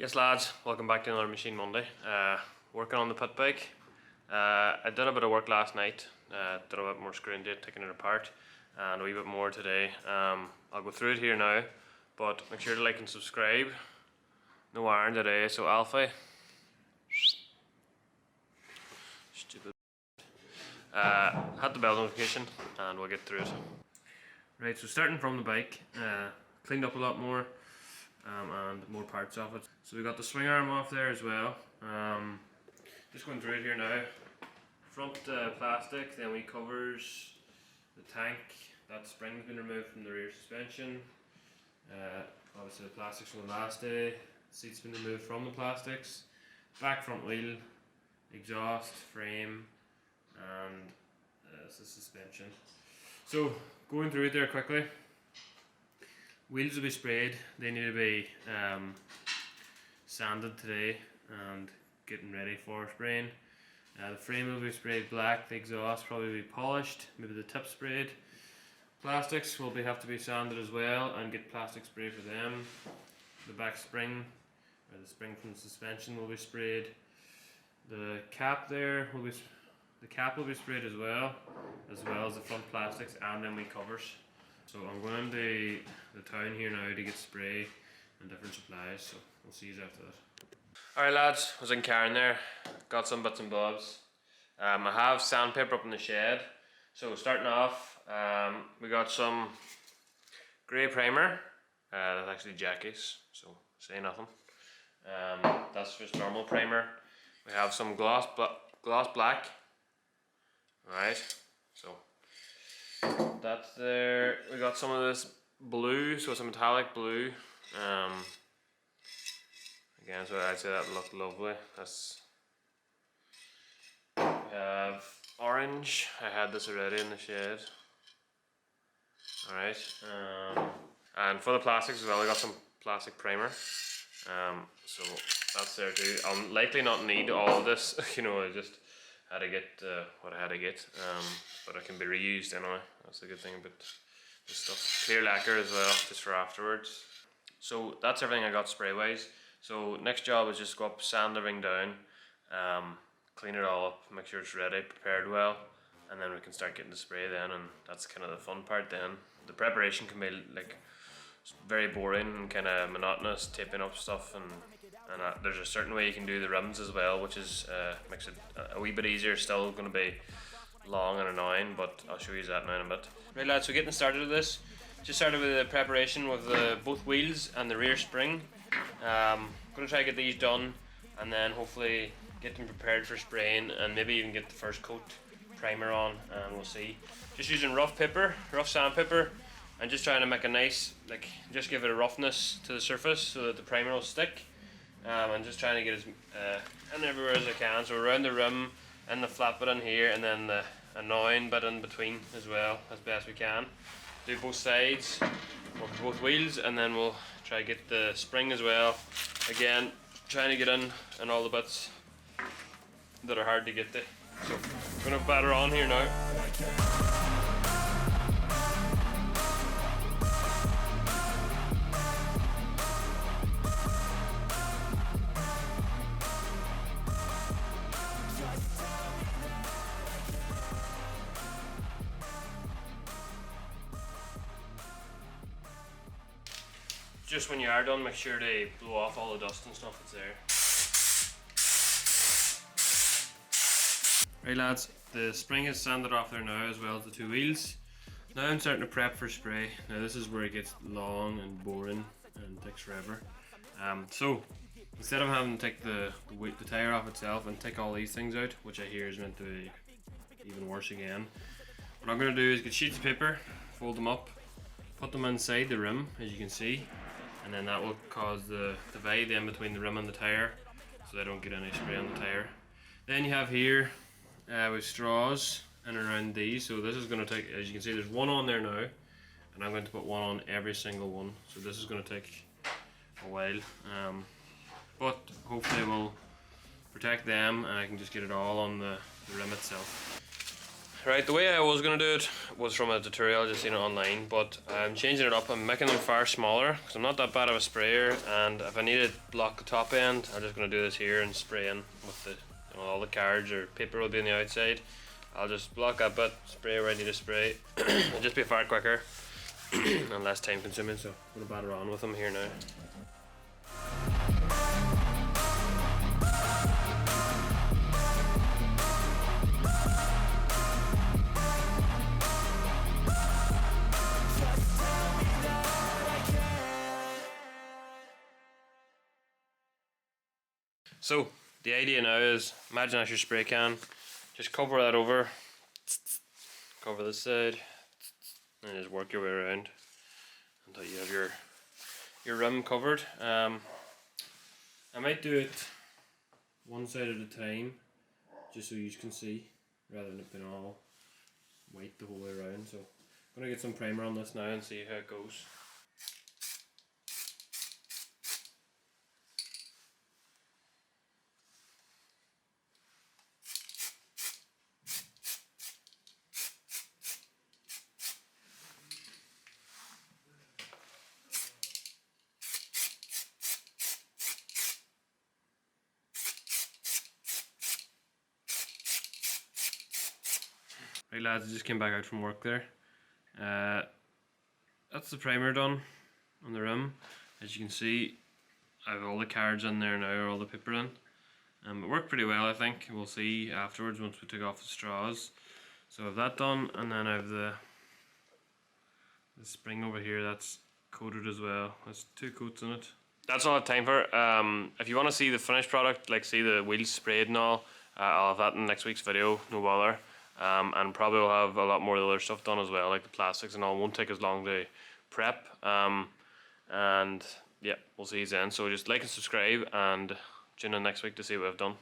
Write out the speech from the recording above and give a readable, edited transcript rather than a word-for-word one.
Yes lads, welcome back to another Machine Monday. Working on the pit bike. I did a bit of work last night, did a bit more screwing to it, taking it apart, and a wee bit more today. I'll go through it here now, but make sure to like and subscribe. No iron today, so Alpha. Stupid. Had the bell notification and we'll get through it. Right, so starting from the bike, cleaned up a lot more. And more parts of it. So we got the swing arm off there as well. Just going through it here now. Front plastic, then we covers the tank. That spring's been removed from the rear suspension. Obviously the plastics from the last day. Seat's been removed from the plastics. Back front wheel, exhaust, frame, and this is suspension. So going through it there quickly. Wheels will be sprayed, they need to be sanded today and getting ready for spraying. The frame will be sprayed black, the exhaust probably be polished, maybe the tip sprayed. Plastics will have to be sanded as well and get plastic spray for them. The back spring, or the spring from the suspension will be sprayed. The cap there will be, sprayed as well as the front plastics and then we covers. So I'm going to the town here now to get spray and different supplies, so we'll see you after that. Alright lads, I was in Karen there, got some bits and bobs. I have sandpaper up in the shed, so starting off, we got some grey primer, that's actually Jackie's, so say nothing. That's just normal primer. We have some gloss black, alright, so that's there. We got some of this blue, so it's a metallic blue. Again, so I'd say that looked lovely. We have orange. I had this already in the shed. Alright. And for the plastics as well, I got some plastic primer. So that's there too. I'll likely not need all of this, you know, I just had to get what I had to get, but it can be reused anyway. That's the good thing about this stuff. Clear lacquer as well, just for afterwards. So that's everything I got spray wise. So next job is just go up, sand everything down, clean it all up, make sure it's ready, prepared well, and then we can start getting the spray then, and that's kind of the fun part then. The preparation can be like very boring and kind of monotonous, taping up stuff, and there's a certain way you can do the rims as well, which is makes it a wee bit easier. Still going to be long and annoying, but I'll show you that now in a bit. Right lads, so getting started with this, just started with the preparation with both wheels and the rear spring. Going to try to get these done and then hopefully get them prepared for spraying and maybe even get the first coat primer on, and we'll see. Just using rough sandpaper, and just trying to make a nice, just give it a roughness to the surface so that the primer will stick. And just trying to get as in everywhere as I can, so around the rim and the flat bit in here, and then the annoying bit in between as well, as best we can. Do both sides, work with both wheels, and then we'll try to get the spring as well. Again, trying to get in all the bits that are hard to get to. So I'm going to batter on here now. Just when you are done, make sure to blow off all the dust and stuff that's there. Right lads, the spring is sanded off there now, as well as the two wheels. Now I'm starting to prep for spray. Now this is where it gets long and boring and takes forever. So instead of having to take the tire off itself and take all these things out, which I hear is meant to be even worse again, what I'm going to do is get sheets of paper, fold them up, put them inside the rim, as you can see, and then that will cause the divide in between the rim and the tire, so they don't get any spray on the tire. Then you have here with straws in and around these, so this is going to take, as you can see, there's one on there now, and I'm going to put one on every single one, so this is going to take a while, but hopefully it will protect them and I can just get it all on the rim itself. Right, the way I was going to do it was from a tutorial I just seen it online, but I'm changing it up. I'm making them far smaller because I'm not that bad of a sprayer, and if I need to block the top end, I'm just going to do this here and spray in with the, all the cards or paper will be on the outside. I'll just block that bit, spray where I need to spray. It'll just be far quicker and less time consuming, so I'm going to batter on with them here now. So the idea now is, imagine that's your spray can, just cover that over, cover this side, and just work your way around until you have your rim covered. I might do it one side at a time, just so you can see, rather than it being all white the whole way around. So I'm gonna get some primer on this now and see how it goes. Right lads, I just came back out from work there. That's the primer done on the rim. As you can see, I have all the cards in there now, all the paper in. It worked pretty well, I think. We'll see afterwards once we took off the straws. So I have that done, and then I have the spring over here that's coated as well. There's 2 coats in it. That's all I have time for. If you want to see the finished product, like see the wheels sprayed and all, I'll have that in next week's video, no bother. And probably we'll have a lot more of the other stuff done as well, like the plastics and all. It won't take as long to prep. And yeah, we'll see you then. So just like and subscribe, and tune in next week to see what I've done.